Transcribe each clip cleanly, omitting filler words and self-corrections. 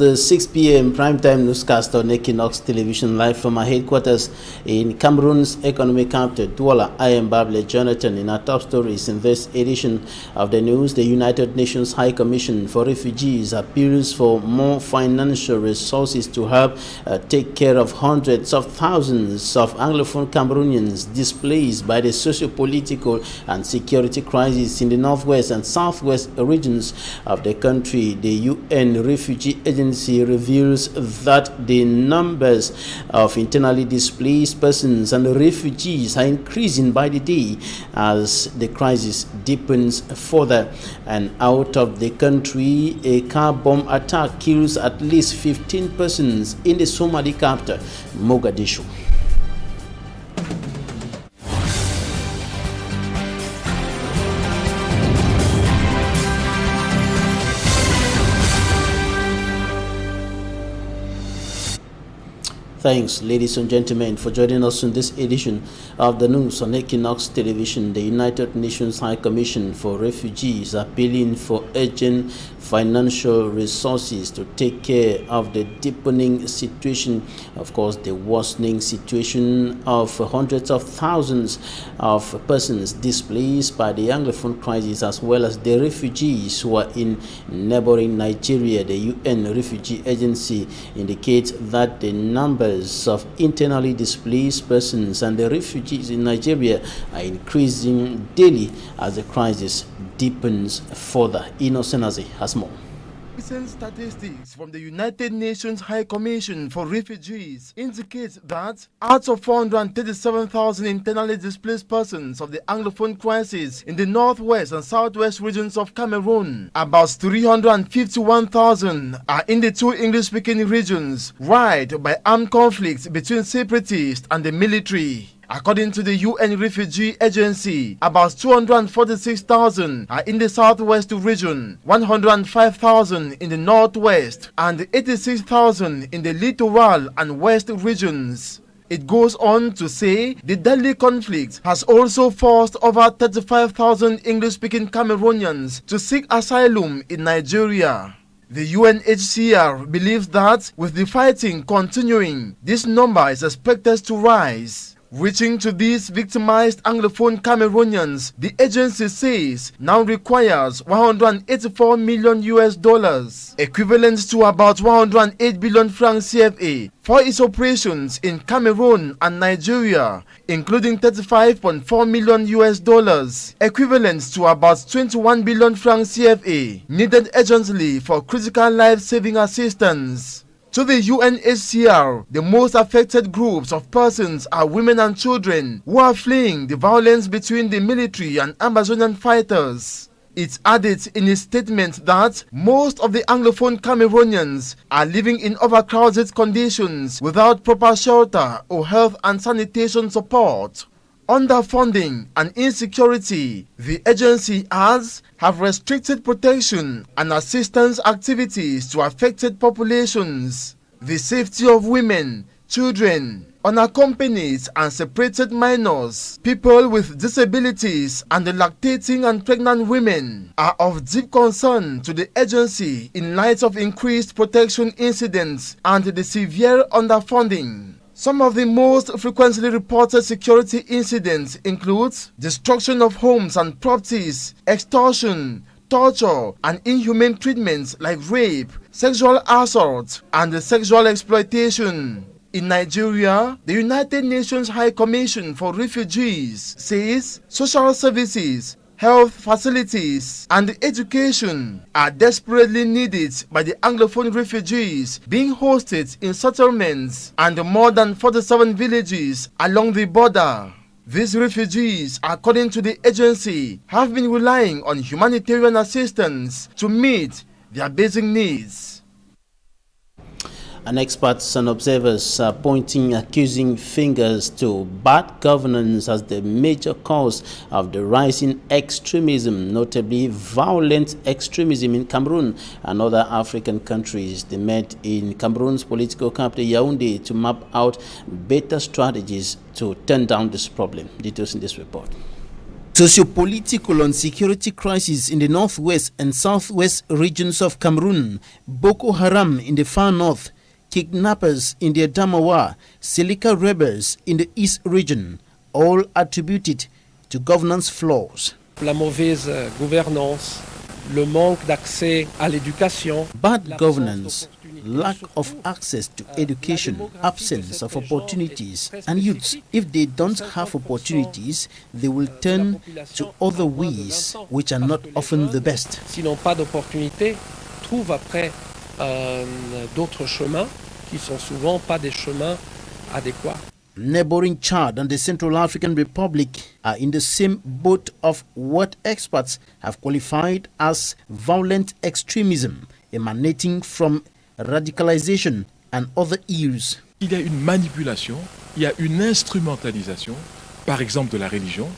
the 6 p.m. primetime newscast on Equinoxe television, live from our headquarters in Cameroon's economic capital, Douala. I am Bable Jonathan. In our top stories in this edition of the news, the United Nations High Commission for Refugees appeals for more financial resources to help take care of hundreds of thousands of Anglophone Cameroonians displaced by the socio-political and security crisis in the northwest and southwest regions of the country. The UN Refugee Agency reveals that the numbers of internally displaced persons and refugees are increasing by the day as the crisis deepens further. And out of the country, a car bomb attack kills at least 15 persons in the Somali capital, Mogadishu. Thanks, ladies and gentlemen, for joining us in this edition of the news on Equinoxe television. The United Nations High Commission for Refugees appealing for urgent financial resources to take care of the deepening situation, of course, the worsening situation of hundreds of thousands of persons displaced by the Anglophone crisis, as well as the refugees who are in neighboring Nigeria. The UN Refugee Agency indicates that the numbers of internally displaced persons and the refugees in Nigeria are increasing daily as the crisis deepens further. Innocent Aze has more. Recent statistics from the United Nations High Commission for Refugees indicate that out of 437,000 internally displaced persons of the Anglophone crisis in the northwest and southwest regions of Cameroon, about 351,000 are in the two English-speaking regions, right by armed conflicts between separatists and the military. According to the UN Refugee Agency, about 246,000 are in the southwest region, 105,000 in the northwest, and 86,000 in the littoral and west regions. It goes on to say the deadly conflict has also forced over 35,000 English-speaking Cameroonians to seek asylum in Nigeria. The UNHCR believes that with the fighting continuing, this number is expected to rise. Reaching to these victimized Anglophone Cameroonians, the agency says now requires $184 million, equivalent to about 108 billion francs CFA, for its operations in Cameroon and Nigeria, including $35.4 million, equivalent to about 21 billion francs CFA, needed urgently for critical life-saving assistance. To the UNHCR, the most affected groups of persons are women and children who are fleeing the violence between the military and Amazonian fighters. It added in its statement that most of the Anglophone Cameroonians are living in overcrowded conditions without proper shelter or health and sanitation support. Underfunding and insecurity, the agency adds, have restricted protection and assistance activities to affected populations. The safety of women, children, unaccompanied and separated minors, people with disabilities, and the lactating and pregnant women are of deep concern to the agency in light of increased protection incidents and the severe underfunding. Some of the most frequently reported security incidents include destruction of homes and properties, extortion, torture, and inhumane treatments like rape, sexual assault, and sexual exploitation. In Nigeria, the United Nations High Commission for Refugees says social services, health facilities, and education are desperately needed by the Anglophone refugees being hosted in settlements and more than 47 villages along the border. These refugees, according to the agency, have been relying on humanitarian assistance to meet their basic needs. And experts and observers are pointing accusing fingers to bad governance as the major cause of the rising extremism, notably violent extremism in Cameroon and other African countries. They met in Cameroon's political capital Yaoundé to map out better strategies to turn down this problem. Details in this report. Socio-political and security crisis in the northwest and southwest regions of Cameroon, Boko Haram in the far north, kidnappers in the Adamawa, Seleka rebels in the east region, all attributed to governance flaws. La mauvaise gouvernance, le manque d'accès à l'éducation, bad governance, lack of access to education, absence of opportunities, and youths, if they don't have opportunities, they will turn to other ways which are not often the best. S'ils n'ont pas d'opportunités, trouvent après d'autres chemins qui sont souvent pas des chemins adéquats. Neighboring Chad and the Central African Republic are in the same boat of what experts have qualified as violent extremism emanating from radicalisation and other ills. Il y a une manipulation, il y a une instrumentalisation, par exemple de la religion.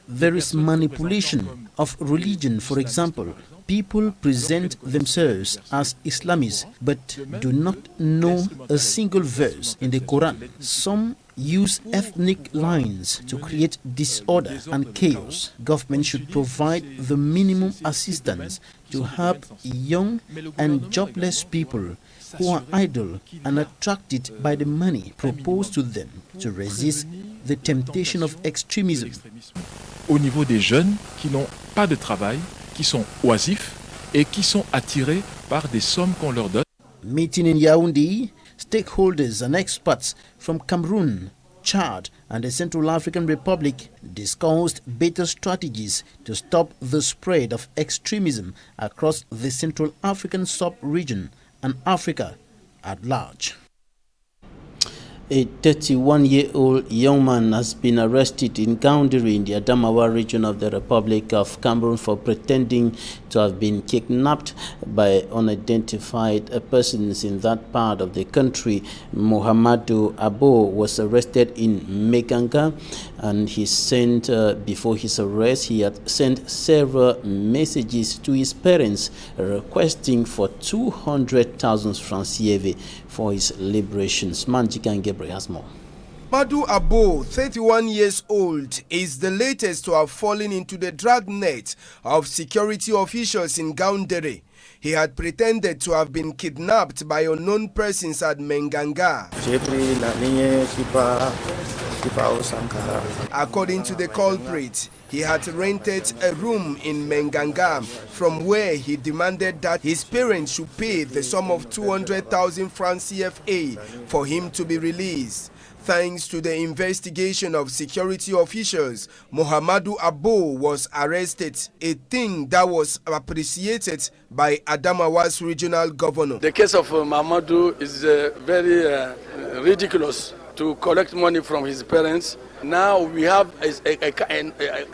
There is manipulation of religion, for example. People present themselves as Islamists but do not know a single verse in the Quran. Some use ethnic lines to create disorder and chaos. Government should provide the minimum assistance to help young and jobless people who are idle and attracted by the money proposed to them to resist the temptation of extremism. Au niveau des jeunes qui n'ont pas de travail, qui sont oisifs et qui sont attirés par des sommes qu'on leur donne. Meeting in Yaoundé, stakeholders and experts from Cameroon, Chad and the Central African Republic discussed better strategies to stop the spread of extremism across the Central African sub-region and Africa at large. A 31-year-old young man has been arrested in Gaoundéré in the Adamawa region of the Republic of Cameroon for pretending to have been kidnapped by unidentified persons in that part of the country. Mohamedou Abo was arrested in Meganga, and before his arrest, he had sent several messages to his parents requesting for 200,000 francs CFA for his liberation. Manjikan Gebre has more. Mohamedou Abo, 31 years old, is the latest to have fallen into the dragnet of security officials in Gaoundéré. He had pretended to have been kidnapped by unknown persons at Menganga. According to the culprit, he had rented a room in Menganga, from where he demanded that his parents should pay the sum of 200,000 francs CFA for him to be released. Thanks to the investigation of security officials, Mohamedou Abo was arrested, a thing that was appreciated by Adamawa's regional governor. The case of Mohamedou is very ridiculous, to collect money from his parents. Now we have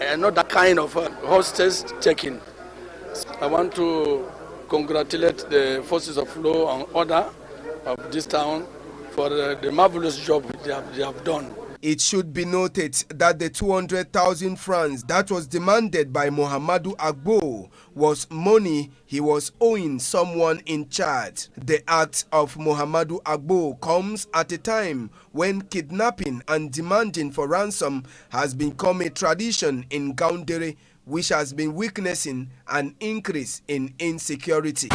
another kind of hostage taking. I want to congratulate the forces of law and order of this town for the marvelous job they have done. It should be noted that the 200,000 francs that was demanded by Mohamedou Abo was money he was owing someone in Chad. The act of Mohamedou Abo comes at a time when kidnapping and demanding for ransom has become a tradition in Gaoundéré, which has been witnessing an increase in insecurity.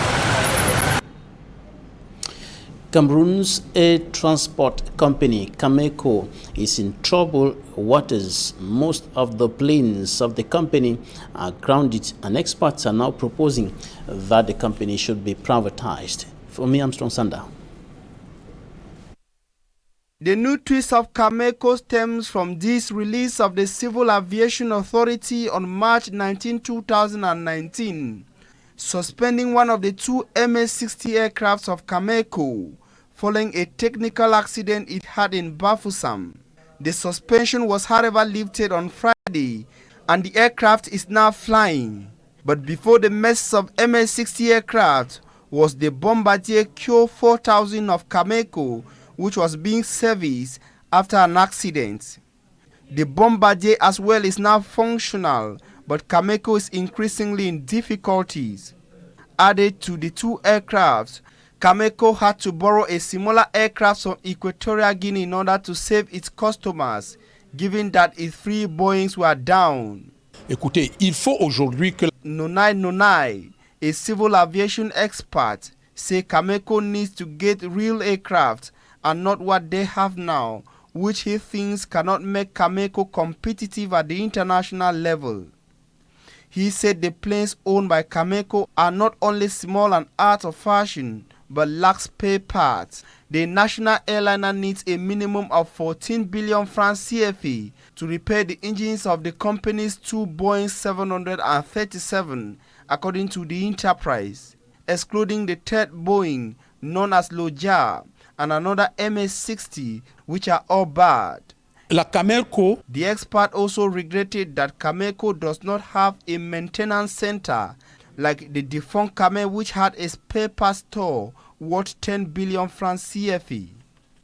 Cameroon's air transport company, Cameco, is in troubled waters. Most of the planes of the company are grounded, and experts are now proposing that the company should be privatized. For me, Armstrong Sander. The new twist of Cameco stems from this release of the Civil Aviation Authority on March 19, 2019, suspending one of the two MS-60 aircrafts of Cameco following a technical accident it had in Bafoussam. The suspension was however lifted on Friday, and the aircraft is now flying. But before the mess of MS-60 aircraft was the Bombardier Q4000 of Cameco, which was being serviced after an accident. The Bombardier as well is now functional, but Cameco is increasingly in difficulties. Added to the two aircrafts, Cameco had to borrow a similar aircraft from Equatorial Guinea in order to save its customers, given that its three Boeings were down. Écoutez, il faut aujourd'hui que... Nonai, a civil aviation expert, say Cameco needs to get real aircraft and not what they have now, which he thinks cannot make Cameco competitive at the international level. He said the planes owned by Cameco are not only small and out of fashion, but lack spare parts. The national airliner needs a minimum of 14 billion francs CFA to repair the engines of the company's two Boeing 737, according to the enterprise, excluding the third Boeing, known as Loja, and another MS-60, which are all bad. La Cameco. The expert also regretted that Cameco does not have a maintenance center like the defunct Came, which had a spare parts store worth 10 billion francs CFA.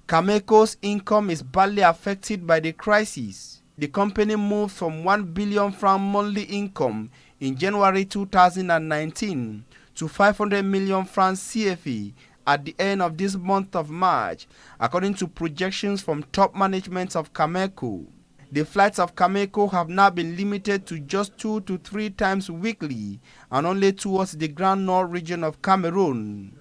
Cameco's income is badly affected by the crisis. The company moved from 1 billion franc monthly income in January 2019 to 500 million francs CFA at the end of this month of March, according to projections from top management of Cameco. The flights of Cameco have now been limited to just 2 to 3 times weekly and only towards the Grand Nord region of Cameroon.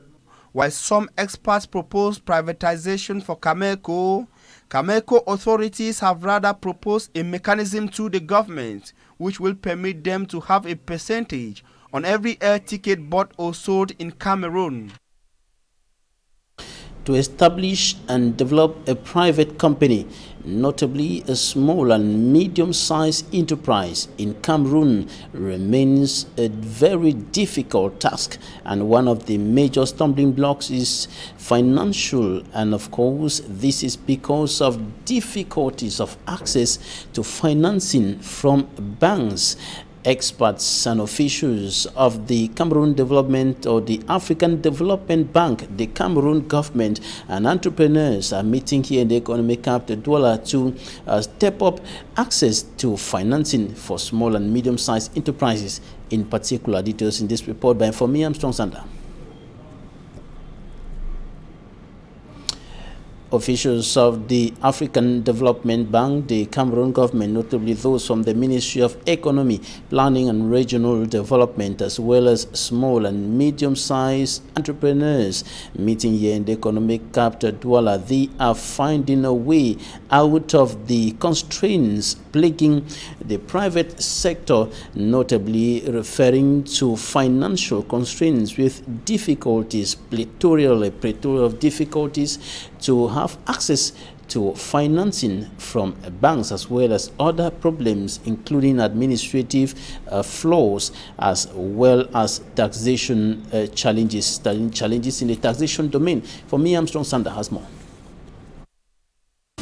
While some experts propose privatization for Cameco, Cameco authorities have rather proposed a mechanism to the government which will permit them to have a percentage on every air ticket bought or sold in Cameroon. To establish and develop a private company, notably a small and medium-sized enterprise in Cameroon, remains a very difficult task, and one of the major stumbling blocks is financial, and of course this is because of difficulties of access to financing from banks. Experts and officials of the Cameroon Development or the African Development Bank, the Cameroon government, and entrepreneurs are meeting here in the economic capital Douala to step up access to financing for small and medium-sized enterprises. In particular, details in this report by For Me, I'm Strong Sander. Officials of the African Development Bank, the Cameroon government, notably those from the Ministry of Economy, Planning and Regional Development, as well as small and medium-sized entrepreneurs meeting here in the economic capital Douala, they are finding a way out of the constraints plaguing the private sector, notably referring to financial constraints with difficulties, plethora of difficulties to have access to financing from banks, as well as other problems including administrative flaws, as well as taxation challenges in the taxation domain. For Me, Armstrong Sander has more.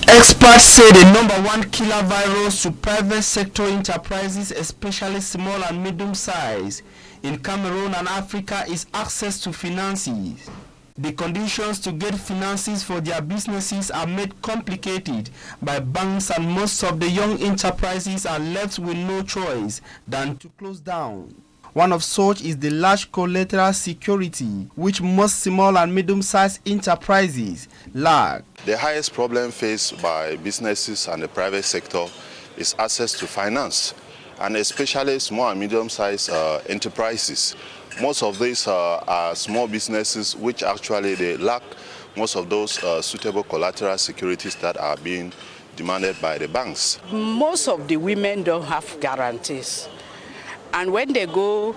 Experts say the number one killer virus to private sector enterprises, especially small and medium size, in Cameroon and Africa is access to finances. The conditions to get finances for their businesses are made complicated by banks, and most of the young enterprises are left with no choice than to close down. One of such is the large collateral security, which most small and medium-sized enterprises lack. The highest problem faced by businesses and the private sector is access to finance, and especially small and medium-sized enterprises. Most of these are small businesses which actually they lack most of those suitable collateral securities that are being demanded by the banks. Most of the women don't have guarantees. And when they go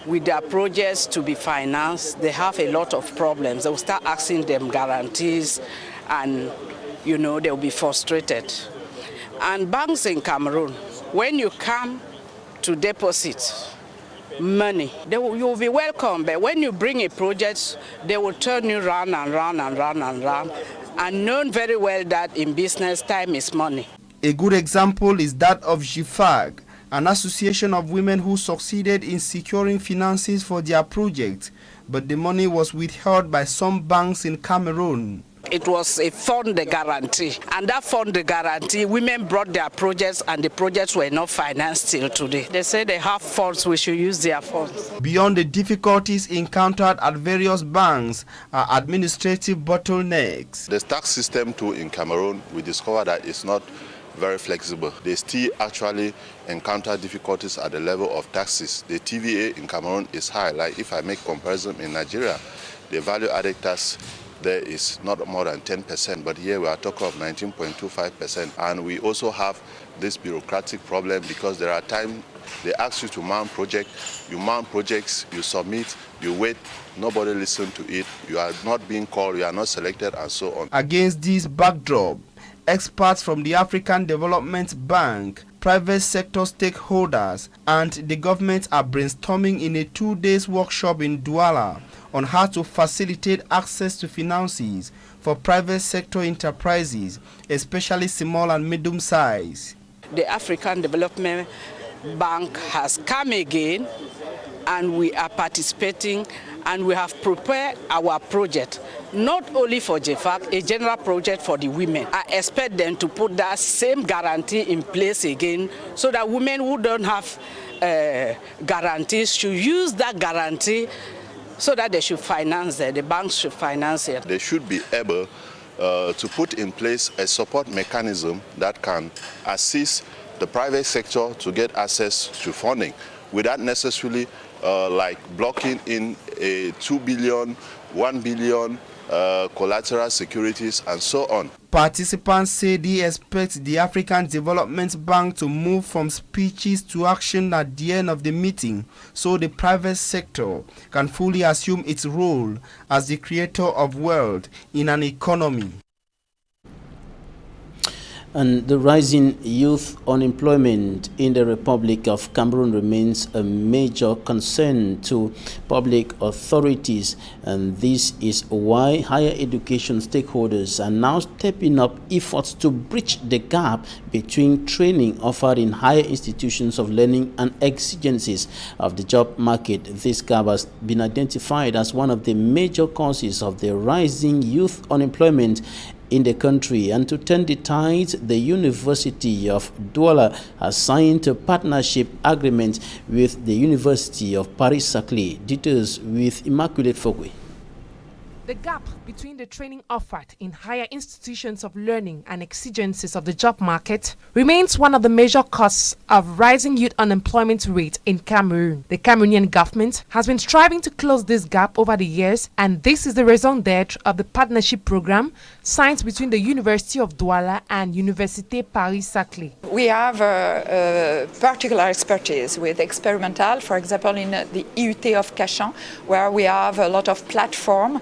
with their projects to be financed, they have a lot of problems. They will start asking them guarantees, and they'll be frustrated. And banks in Cameroon, when you come to deposit money, you'll be welcome, but when you bring a project, they will turn you round and round and round and round, and known very well that in business, time is money. A good example is that of GIFAG, an association of women who succeeded in securing finances for their project, but the money was withheld by some banks in Cameroon. It was a fund guarantee, and that fund guarantee, women brought their projects and the projects were not financed till today. They say they have funds, we should use their funds. Beyond the difficulties encountered at various banks are administrative bottlenecks. The tax system too in Cameroon, we discovered that it's not very flexible. They still actually encounter difficulties at the level of taxes. The TVA in Cameroon is high. Like if I make comparison in Nigeria, the value-added tax there is not more than 10%, but here we are talking of 19.25%. And we also have this bureaucratic problem because there are times they ask you to mount projects, you mount projects, you submit, you wait, nobody listens to it, you are not being called, you are not selected, and so on. Against this backdrop, experts from the African Development Bank, private sector stakeholders, and the government are brainstorming in a 2-day workshop in Douala on how to facilitate access to finances for private sector enterprises, especially small and medium size. The African Development Bank has come again, and we are participating, and we have prepared our project, not only for JFAC, a general project for the women. I expect them to put that same guarantee in place again, so that women who don't have guarantees should use that guarantee, so that they should finance it, the banks should finance it. They should be able to put in place a support mechanism that can assist the private sector to get access to funding without necessarily like blocking in a 2 billion, 1 billion collateral securities and so on. Participants say they expect the African Development Bank to move from speeches to action at the end of the meeting, so the private sector can fully assume its role as the creator of wealth in an economy. And the rising youth unemployment in the Republic of Cameroon remains a major concern to public authorities, and this is why higher education stakeholders are now stepping up efforts to bridge the gap between training offered in higher institutions of learning and exigencies of the job market. This gap has been identified as one of the major causes of the rising youth unemployment in the country, and to turn the tides, the University of Douala has signed a partnership agreement with the University of Paris-Saclay. Details with Immaculate Fogwe. The gap between the training offered in higher institutions of learning and exigencies of the job market remains one of the major causes of rising youth unemployment rate in Cameroon. The Cameroonian government has been striving to close this gap over the years, and this is the raison d'etre of the partnership program signed between the University of Douala and Université Paris-Saclay. We have particular expertise with experimental, for example, in the IUT of Cachan, where we have a lot of platform,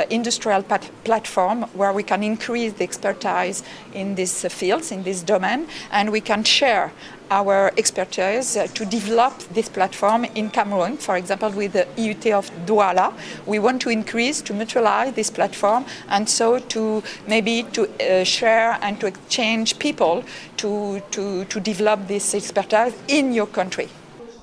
industrial platform, where we can increase the expertise in these fields, in this domain, and we can share our expertise to develop this platform in Cameroon. For example, with the IUT of Douala, we want to increase, to mutualize this platform, and so to maybe to share and to exchange people to develop this expertise in your country.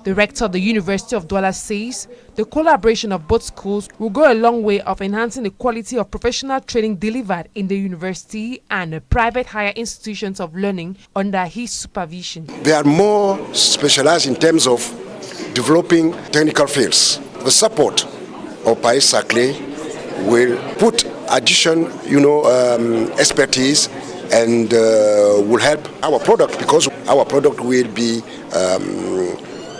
The rector of the University of Douala says the collaboration of both schools will go a long way of enhancing the quality of professional training delivered in the university and private higher institutions of learning under his supervision. They are more specialized in terms of developing technical fields. The support of Paris-Saclay will put addition, expertise, and will help our product, because our product will be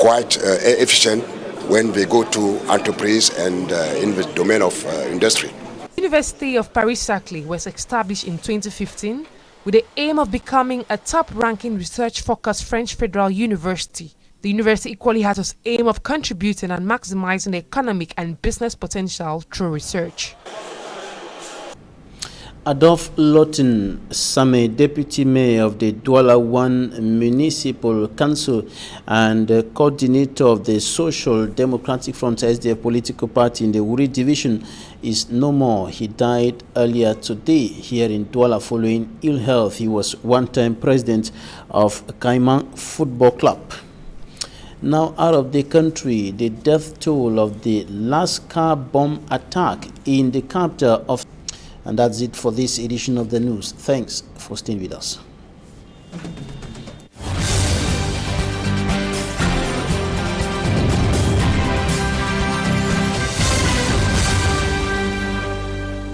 quite efficient when they go to enterprise and in the domain of industry. The University of Paris-Saclay was established in 2015 with the aim of becoming a top-ranking research-focused French federal university. The university equally has its aim of contributing and maximizing the economic and business potential through research. Adolphe Lotin Same, Deputy Mayor of the Douala 1 Municipal Council and coordinator of the Social Democratic Front SDF political party in the Wuri division, is no more. He died earlier today here in Douala following ill health. He was one-time president of Cayman Football Club. Now out of the country, the death toll of the last car bomb attack in the capital of. And that's it for this edition of the news. Thanks for staying with us.